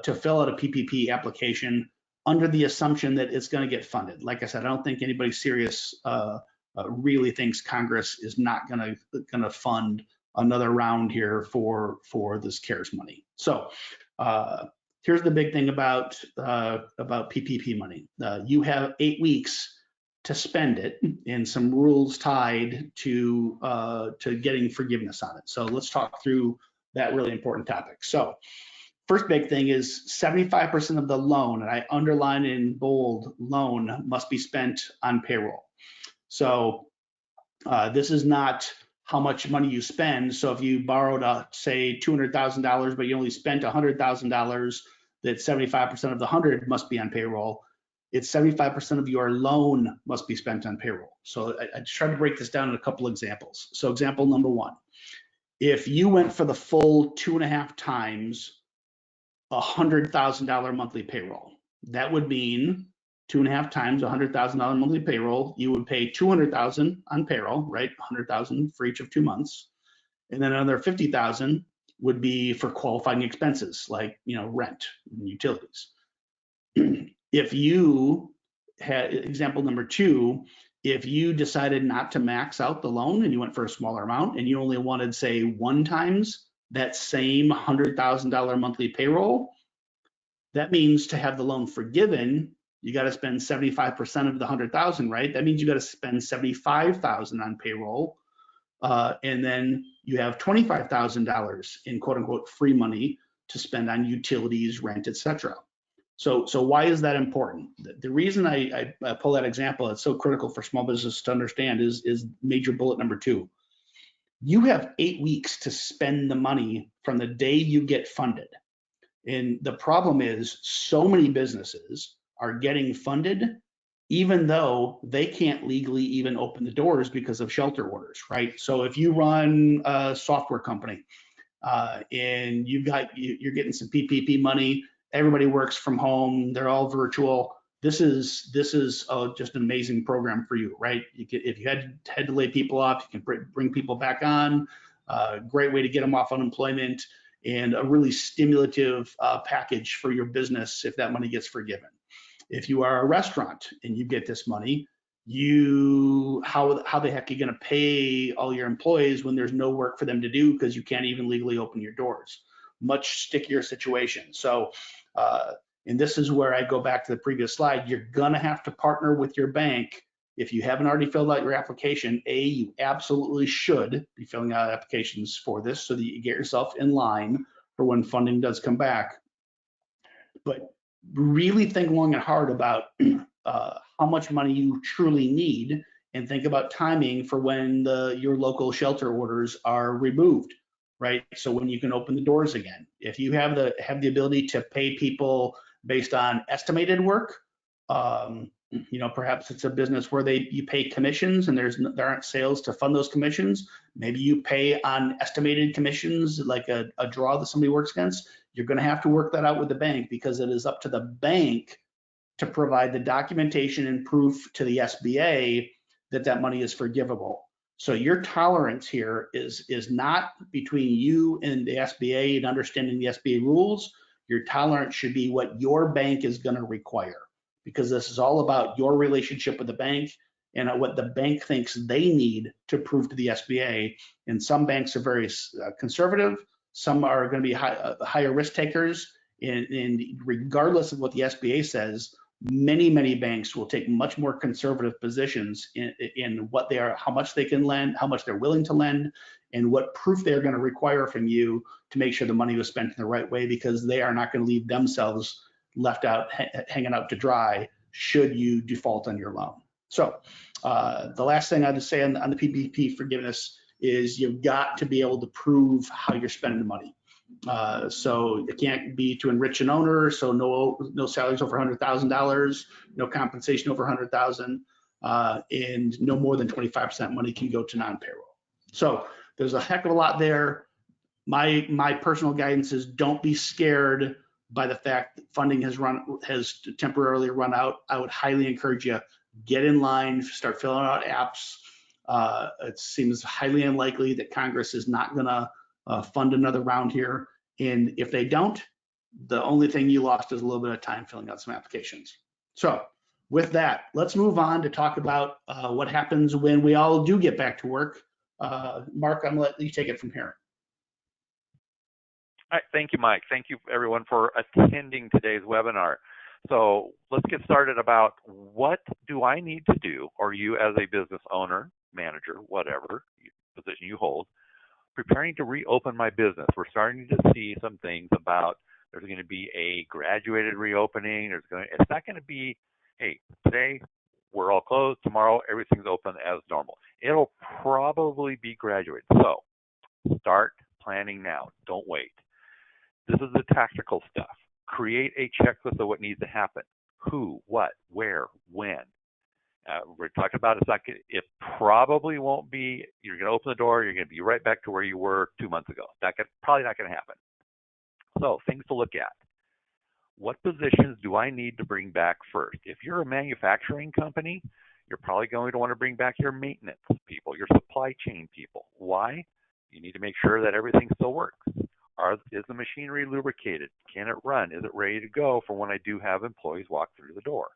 to fill out a PPP application under the assumption that it's going to get funded. Like I said, I don't think anybody serious really thinks Congress is not going to fund another round here for this CARES money. So here's the big thing about PPP money. You have 8 weeks to spend it, and some rules tied to getting forgiveness on it. So let's talk through that really important topic. So first big thing is 75% of the loan, and I underline in bold, loan must be spent on payroll. So this is not how much money you spend. So if you borrowed, say, $200,000, but you only spent $100,000, that 75% of the 100 must be on payroll. It's 75% of your loan must be spent on payroll. So I tried to break this down in a couple examples. So example number one, if you went for the full 2.5 times $100,000 monthly payroll, that would mean 2.5 times $100,000 monthly payroll, you would pay $200,000 on payroll, right? $100,000 for each of 2 months. And then another $50,000 would be for qualifying expenses like, rent and utilities. If you had, example number two, if you decided not to max out the loan and you went for a smaller amount and you only wanted, say, 1 times that same $100,000 monthly payroll, that means to have the loan forgiven, you got to spend 75% of the 100,000, right? That means you got to spend 75,000 on payroll, and then you have $25,000 in quote unquote free money to spend on utilities, rent, etc. So why is that important? The reason I pull that example, it's so critical for small business to understand, is major bullet number 2. You have 8 weeks to spend the money from the day you get funded. And the problem is so many businesses are getting funded even though they can't legally even open the doors because of shelter orders, right? So if you run a software company and you're getting some PPP money, everybody works from home, they're all virtual. This is just an amazing program for you, right? If you had to lay people off, you can bring people back on. Great way to get them off unemployment, and a really stimulative package for your business if that money gets forgiven. If you are a restaurant and you get this money, how the heck are you going to pay all your employees when there's no work for them to do because you can't even legally open your doors? Much stickier situation. So, and this is where I go back to the previous slide. You're gonna have to partner with your bank. If you haven't already filled out your application, you absolutely should be filling out applications for this so that you get yourself in line for when funding does come back. But really think long and hard about how much money you truly need, and think about timing for when your local shelter orders are removed, right? So when you can open the doors again. If you have the ability to pay people based on estimated work, perhaps it's a business where you pay commissions and there aren't sales to fund those commissions. Maybe you pay on estimated commissions, like a draw that somebody works against. You're going to have to work that out with the bank, because it is up to the bank to provide the documentation and proof to the SBA that money is forgivable. So your tolerance here is not between you and the SBA and understanding the SBA rules. Your tolerance should be what your bank is going to require, because this is all about your relationship with the bank and what the bank thinks they need to prove to the SBA. And some banks are very conservative. Some are going to be higher risk takers. And regardless of what the SBA says, Many banks will take much more conservative positions in what they are, how much they can lend, how much they're willing to lend, and what proof they're going to require from you to make sure the money was spent in the right way, because they are not going to leave themselves left out, hanging out to dry should you default on your loan. So the last thing I'd say on the PPP forgiveness is you've got to be able to prove how you're spending the money. So it can't be to enrich an owner. So no salaries over $100,000, no compensation over $100,000, and no more than 25% money can go to non-payroll. So there's a heck of a lot there. My personal guidance is don't be scared by the fact that funding has temporarily run out. I would highly encourage you, get in line, start filling out apps. It seems highly unlikely that Congress is not gonna fund another round here. And if they don't, the only thing you lost is a little bit of time filling out some applications. So with that, let's move on to talk about what happens when we all do get back to work. Mark, I'm gonna let you take it from here. All right, thank you, Mike. Thank you, everyone, for attending today's webinar. So let's get started about what do I need to do, or you as a business owner, manager, whatever position you hold, preparing to reopen my business. We're starting to see some things about there's going to be a graduated reopening. It's not going to be, hey, today we're all closed, tomorrow everything's open as normal. It'll probably be graduated. So start planning now. Don't wait. This is the tactical stuff. Create a checklist of what needs to happen. Who, what, where, when. We're talking about it probably won't be, you're going to open the door, you're going to be right back to where you were 2 months ago. Probably not going to happen. So things to look at. What positions do I need to bring back first? If you're a manufacturing company, you're probably going to want to bring back your maintenance people, your supply chain people. Why? You need to make sure that everything still works. Is the machinery lubricated? Can it run? Is it ready to go for when I do have employees walk through the door?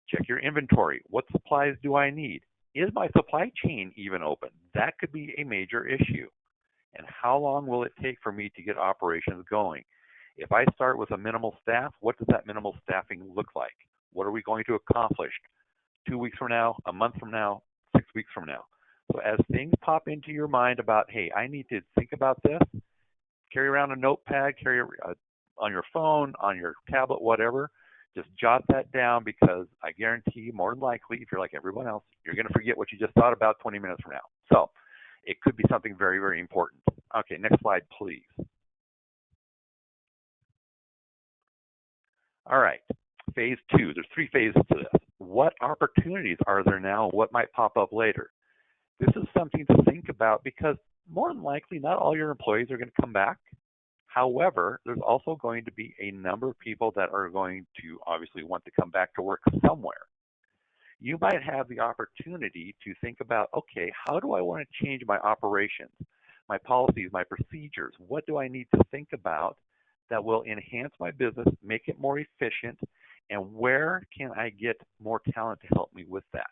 Check your inventory. What supplies do I need? Is my supply chain even open? That could be a major issue. And how long will it take for me to get operations going? If I start with a minimal staff, what does that minimal staffing look like? What are we going to accomplish 2 weeks from now, a month from now, 6 weeks from now? So as things pop into your mind about, hey, I need to think about this, carry around a notepad, on your phone, on your tablet, whatever. Just jot that down, because I guarantee more than likely, if you're like everyone else, you're going to forget what you just thought about 20 minutes from now. So it could be something very, very important. Okay, next slide, please. All right, phase two. There's 3 phases to this. What opportunities are there now? What might pop up later? This is something to think about, because more than likely, not all your employees are going to come back. However, there's also going to be a number of people that are going to obviously want to come back to work somewhere. You might have the opportunity to think about, okay, how do I want to change my operations, my policies, my procedures? What do I need to think about that will enhance my business, make it more efficient, and where can I get more talent to help me with that?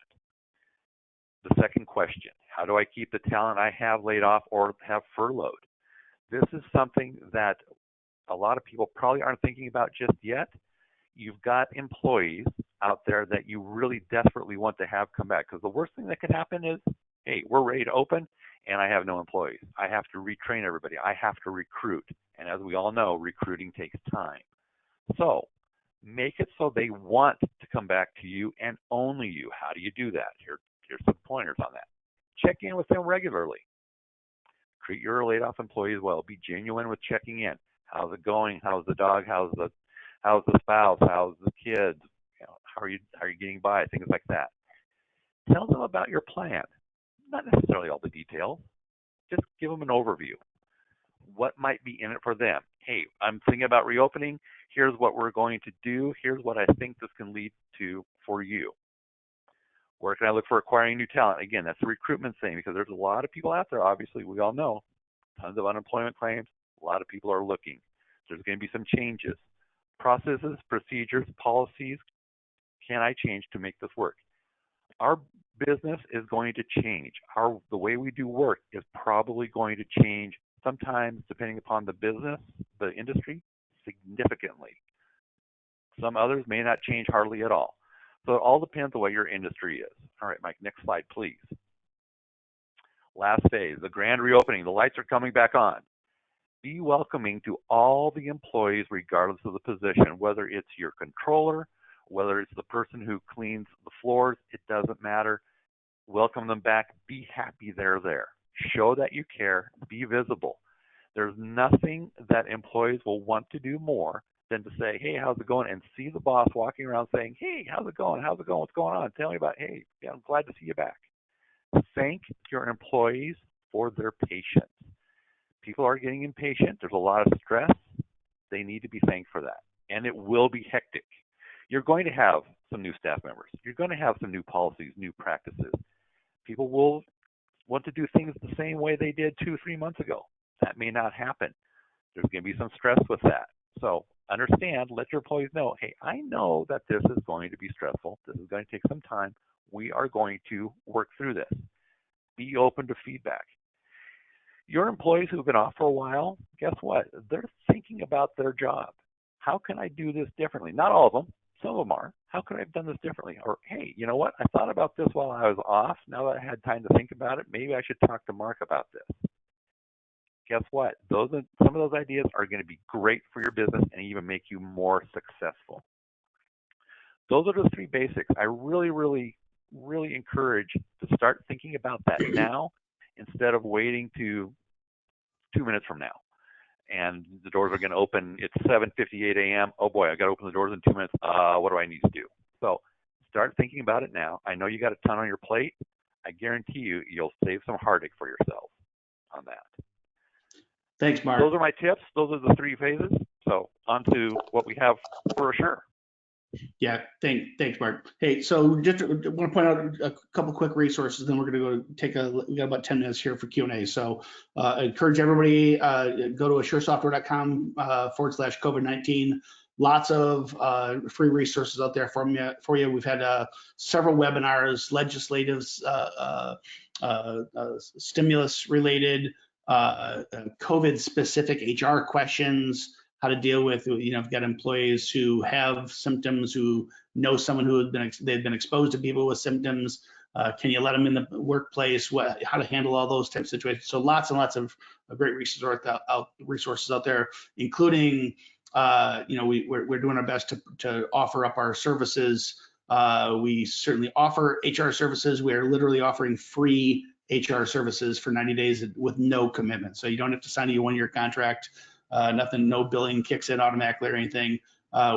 The second question, how do I keep the talent I have laid off or have furloughed? This is something that a lot of people probably aren't thinking about just yet. You've got employees out there that you really desperately want to have come back, because the worst thing that could happen is, hey, we're ready to open and I have no employees. I have to retrain everybody. I have to recruit. And as we all know, recruiting takes time. So make it so they want to come back to you and only you. How do you do that? Here's some pointers on that. Check in with them regularly. Treat your laid off employees well. Be genuine with checking in. How's it going? How's the dog? How's the spouse? How's the kids? You know, how are you getting by? Things like that. Tell them about your plan. Not necessarily all the details. Just give them an overview. What might be in it for them? Hey, I'm thinking about reopening. Here's what we're going to do. Here's what I think this can lead to for you. Where can I look for acquiring new talent? Again, that's the recruitment thing, because there's a lot of people out there, obviously, we all know, tons of unemployment claims, a lot of people are looking. There's going to be some changes. Processes, procedures, policies, can I change to make this work? Our business is going to change. The way we do work is probably going to change, sometimes depending upon the business, the industry, significantly. Some others may not change hardly at all. So it all depends on what your industry is. All right, Mike, next slide, please. Last phase, the grand reopening. The lights are coming back on. Be welcoming to all the employees regardless of the position, whether it's your controller, whether it's the person who cleans the floors, it doesn't matter. Welcome them back. Be happy they're there. Show that you care. Be visible. There's nothing that employees will want to do more than to say, hey, how's it going? And see the boss walking around saying, hey, how's it going? How's it going? What's going on? Tell me about, hey, yeah, I'm glad to see you back. Thank your employees for their patience. People are getting impatient. There's a lot of stress. They need to be thanked for that. And it will be hectic. You're going to have some new staff members. You're going to have some new policies, new practices. People will want to do things the same way they did 2-3 months ago. That may not happen. There's going to be some stress with that. So understand, let your employees know, hey, I know that this is going to be stressful. This is going to take some time. We are going to work through this. Be open to feedback. Your employees who've been off for a while, guess what? They're thinking about their job. How can I do this differently? Not all of them. Some of them are. How could I have done this differently? Or, hey, you know what? I thought about this while I was off. Now that I had time to think about it, maybe I should talk to Mark about this. Guess what? Some of those ideas are going to be great for your business and even make you more successful. Those are the 3 basics. I really, really, really encourage to start thinking about that now instead of waiting to 2 minutes from now. And the doors are going to open. It's 7:58 a.m. Oh boy, I got to open the doors in 2 minutes. What do I need to do? So start thinking about it now. I know you got a ton on your plate. I guarantee you'll save some heartache for yourself on that. Thanks, Mark. Those are my tips. Those are the 3 phases. So on to what we have for Assure. Yeah, thanks, Mark. Hey, so just want to point out a couple quick resources, then we're going to we got about 10 minutes here for Q&A. So I encourage everybody, go to asuresoftware.com /COVID-19. Lots of free resources out there for you. We've had several webinars, legislative, stimulus related, COVID specific HR questions, how to deal with, if you've got employees who have symptoms, who know someone who they've been exposed to people with symptoms. Can you let them in the workplace? How to handle all those types of situations. So lots and lots of great resources out there, including, we're doing our best to offer up our services. We certainly offer HR services. We are literally offering free HR services for 90 days with no commitment. So you don't have to sign a 1-year contract. Nothing, no billing kicks in automatically or anything.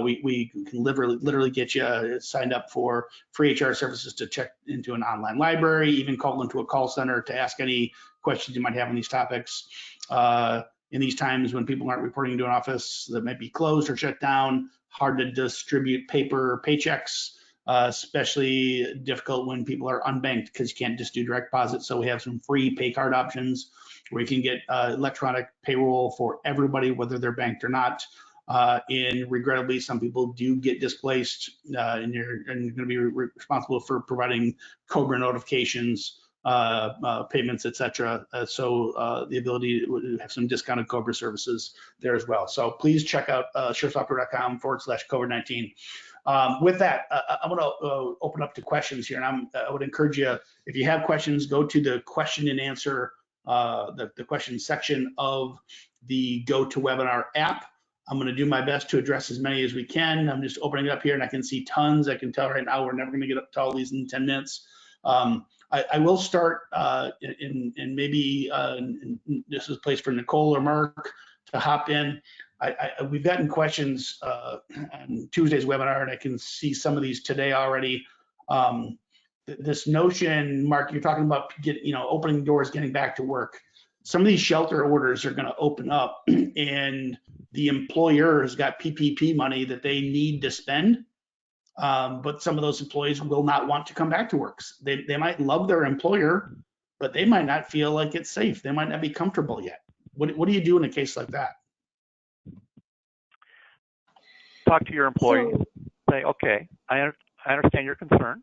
We can literally get you signed up for free HR services to check into an online library, even call into a call center to ask any questions you might have on these topics. In these times when people aren't reporting to an office that might be closed or shut down, hard to distribute paper paychecks, especially difficult when people are unbanked because you can't just do direct deposit. So we have some free pay card options where you can get electronic payroll for everybody, whether they're banked or not. And regrettably, some people do get displaced, and you're going to be responsible for providing COBRA notifications, payments, etc. So the ability to have some discounted COBRA services there as well. So please check out asuresoftware.com /COVID-19. With that, I'm going to open up to questions here, and I would encourage you, if you have questions, go to the question and answer, the question section of the GoToWebinar app. I'm going to do my best to address as many as we can. I'm just opening it up here, and I can see tons. I can tell right now we're never going to get up to all these in 10 minutes. I will start, and maybe this is a place for Nicole or Mark to hop in. We've gotten questions on Tuesday's webinar, and I can see some of these today already. This notion, Mark, you're talking about opening doors, getting back to work. Some of these shelter orders are going to open up, and the employer has got PPP money that they need to spend, but some of those employees will not want to come back to work. They might love their employer, but they might not feel like it's safe. They might not be comfortable yet. What do you do in a case like that? Talk to your employees. Say, okay, I understand your concern.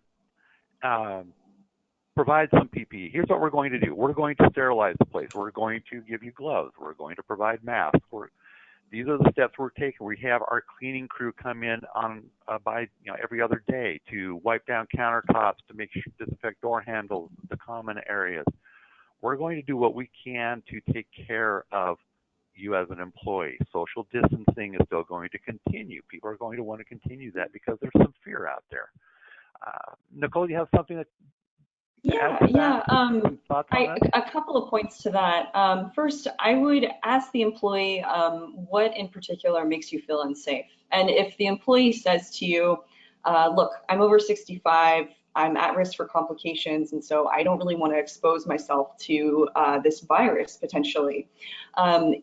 Provide some PPE. Here's what we're going to do. We're going to sterilize the place. We're going to give you gloves. We're going to provide masks. these are the steps we're taking. We have our cleaning crew come in on by every other day to wipe down countertops, to make sure disinfect door handles, the common areas. We're going to do what we can to take care of you as an employee. Social distancing is still going to continue. People are going to want to continue that because there's some fear out there. Nicole, you have something that A couple of points to that. First, I would ask the employee what in particular makes you feel unsafe. And if the employee says to you, look, I'm over 65, I'm at risk for complications, and so I don't really want to expose myself to this virus potentially,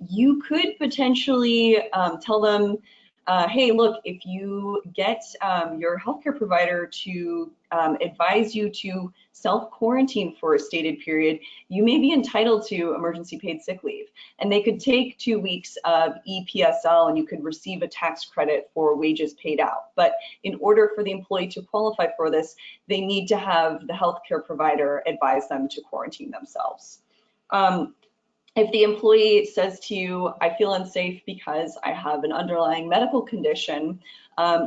you could potentially tell them, hey, look, if you get your healthcare provider to advise you to self-quarantine for a stated period, you may be entitled to emergency paid sick leave. And they could take 2 weeks of EPSL and you could receive a tax credit for wages paid out. But in order for the employee to qualify for this, they need to have the healthcare provider advise them to quarantine themselves. If the employee says to you, I feel unsafe because I have an underlying medical condition,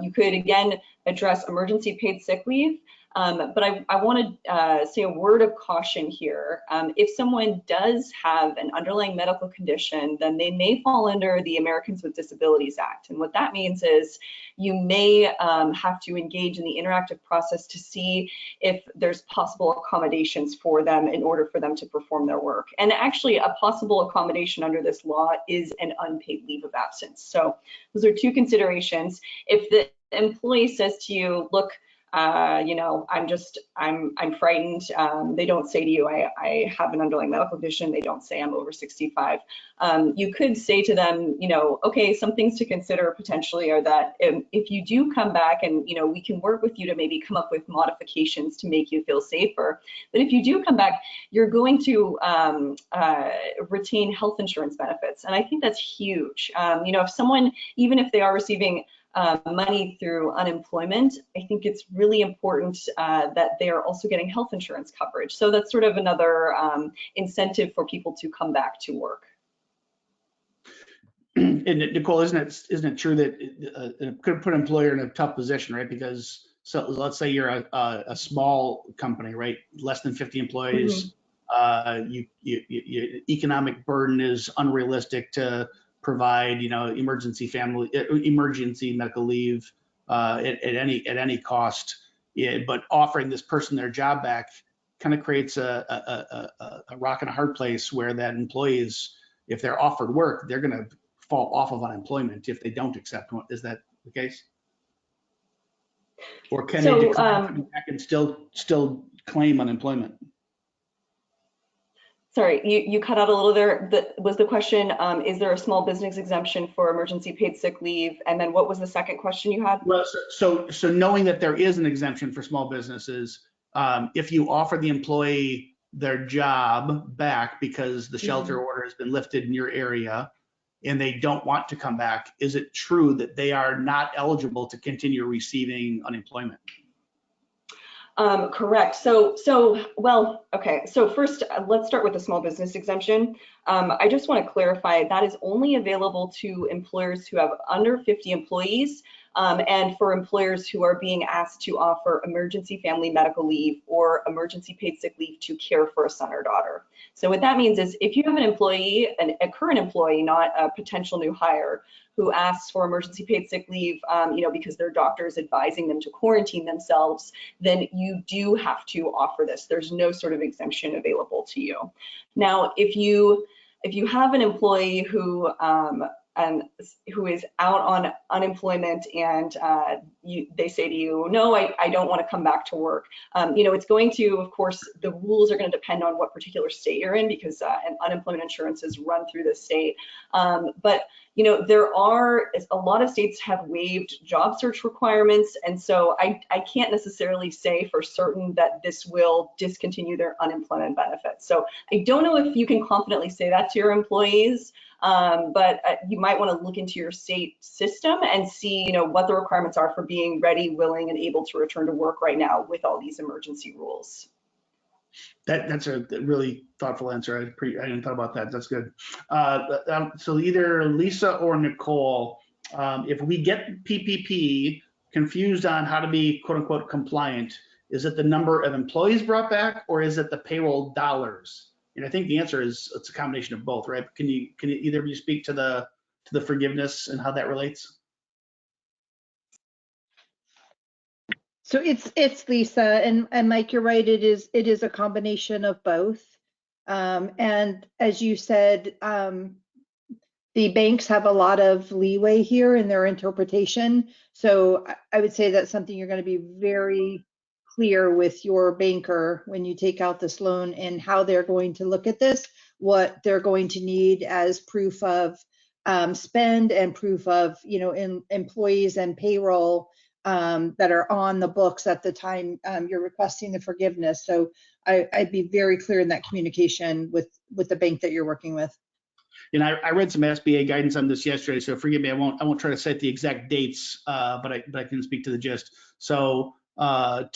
you could again address emergency paid sick leave. But I want to say a word of caution here. If someone does have an underlying medical condition, then they may fall under the Americans with Disabilities Act. And what that means is you may have to engage in the interactive process to see if there's possible accommodations for them in order for them to perform their work. And actually, a possible accommodation under this law is an unpaid leave of absence. So those are 2 considerations. If the employee says to you, look, I'm frightened. They don't say to you, I have an underlying medical condition. They don't say I'm over 65. You could say to them, okay, some things to consider potentially are that if you do come back and, we can work with you to maybe come up with modifications to make you feel safer. But if you do come back, you're going to retain health insurance benefits. And I think that's huge. If someone, even if they are receiving money through unemployment, I think it's really important that they are also getting health insurance coverage. So that's sort of another incentive for people to come back to work. And Nicole, isn't it true that it could put an employer in a tough position, right? Because so let's say you're a small company, right? Less than 50 employees. Your economic burden is unrealistic to provide, emergency medical leave at any cost. But offering this person their job back kind of creates a rock and a hard place where that employees, if they're offered work, they're going to fall off of unemployment if they don't accept one. Is that the case? Or can they decline back and still claim unemployment? Sorry, you cut out a little there. Was the question, is there a small business exemption for emergency paid sick leave? And then what was the second question you had? Well, so knowing that there is an exemption for small businesses, if you offer the employee their job back because the shelter order has been lifted in your area and they don't want to come back, is it true that they are not eligible to continue receiving unemployment? Correct. Okay. So first, let's start with the small business exemption. I just want to clarify that is only available to employers who have under 50 employees and for employers who are being asked to offer emergency family medical leave or emergency paid sick leave to care for a son or daughter. So what that means is if you have an employee, a current employee, not a potential new hire, who asks for emergency paid sick leave, because their doctor is advising them to quarantine themselves, then you do have to offer this. There's no sort of exemption available to you. Now, if you have an employee who is out on unemployment and they say to you, no, I don't want to come back to work. It's going to, of course, the rules are going to depend on what particular state you're in because unemployment insurance is run through the state. But there are a lot of states have waived job search requirements. And so I can't necessarily say for certain that this will discontinue their unemployment benefits. So I don't know if you can confidently say that to your employees, but you might want to look into your state system and see, what the requirements are for being ready, willing, and able to return to work right now with all these emergency rules. That's a really thoughtful answer. I hadn't thought about that. That's good. So either Lisa or Nicole, if we get PPP confused on how to be quote unquote compliant, is it the number of employees brought back or is it the payroll dollars? And I think the answer is it's a combination of both, right? Can you either of you speak to the forgiveness and how that relates? So it's Lisa and Mike, you're right. It is a combination of both. And as you said, the banks have a lot of leeway here in their interpretation. So I would say that's something you're going to be very clear with your banker when you take out this loan and how they're going to look at this, what they're going to need as proof of spend and proof of, employees and payroll that are on the books at the time you're requesting the forgiveness. So I'd be very clear in that communication with the bank that you're working with. And I read some SBA guidance on this yesterday, so forgive me, I won't try to cite the exact dates, but I can speak to the gist. So what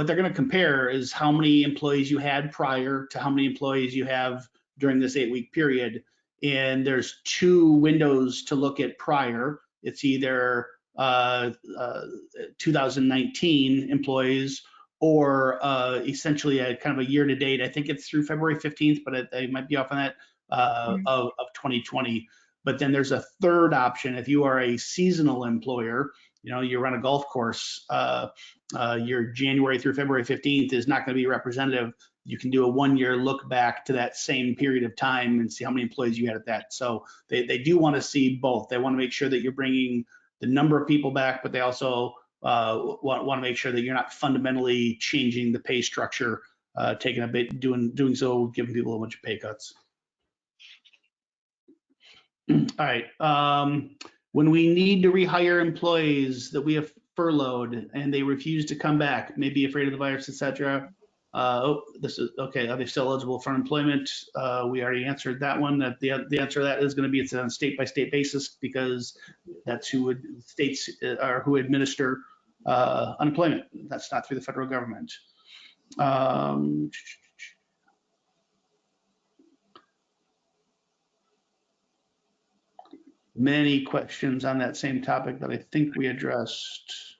they're going to compare is how many employees you had prior to how many employees you have during this 8-week period. And there's 2 windows to look at prior. It's either 2019 employees or essentially a kind of a year to date. I think it's through February 15th, but I might be off on that, of 2020. But then there's a third option. If you are a seasonal employer, you run a golf course, your January through February 15th is not going to be representative. You can do a 1-year look back to that same period of time and see how many employees you had at that. So they do want to see both. They want to make sure that you're bringing the number of people back, but they also want to make sure that you're not fundamentally changing the pay structure, taking a bit, doing so, giving people a bunch of pay cuts. All right. When we need to rehire employees that we have furloughed and they refuse to come back, maybe afraid of the virus, etc. This is okay. Are they still eligible for employment? We already answered that one. That the answer to that is going to be it's on a state-by-state basis because that's states are who administer unemployment. That's not through the federal government. Many questions on that same topic that I think we addressed.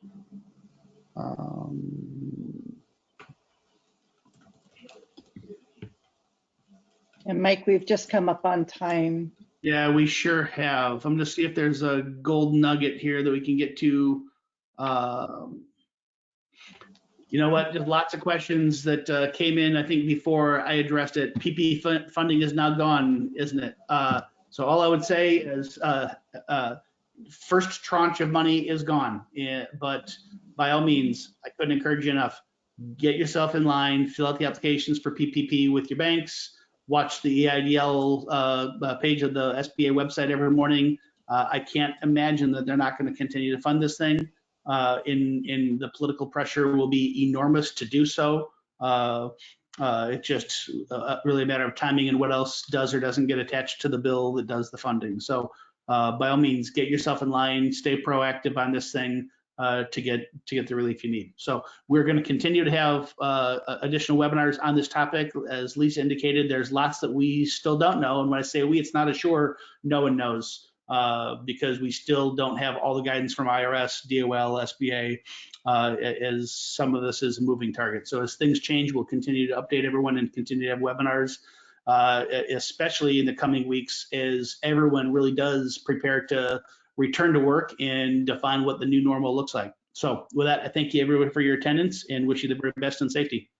And Mike, we've just come up on time. Yeah, we sure have. I'm going to see if there's a gold nugget here that we can get to. You know what? There's lots of questions that came in, I think, before I addressed it. PPP funding is now gone, isn't it? So all I would say is first tranche of money is gone. But by all means, I couldn't encourage you enough. Get yourself in line, fill out the applications for PPP with your banks. Watch the EIDL page of the SBA website every morning. I can't imagine that they're not going to continue to fund this thing. In the political pressure will be enormous to do so. It's just really a matter of timing and what else does or doesn't get attached to the bill that does the funding. So by all means, get yourself in line, stay proactive on this thing to get the relief you need. So we're going to continue to have additional webinars on this topic. As Lisa indicated, there's lots that we still don't know. And when I say we, it's not Assure, no one knows. Because we still don't have all the guidance from IRS, DOL, SBA, as some of this is a moving target. So as things change, we'll continue to update everyone and continue to have webinars, especially in the coming weeks as everyone really does prepare to return to work and define what the new normal looks like. So with that, I thank you everyone for your attendance and wish you the very best in safety.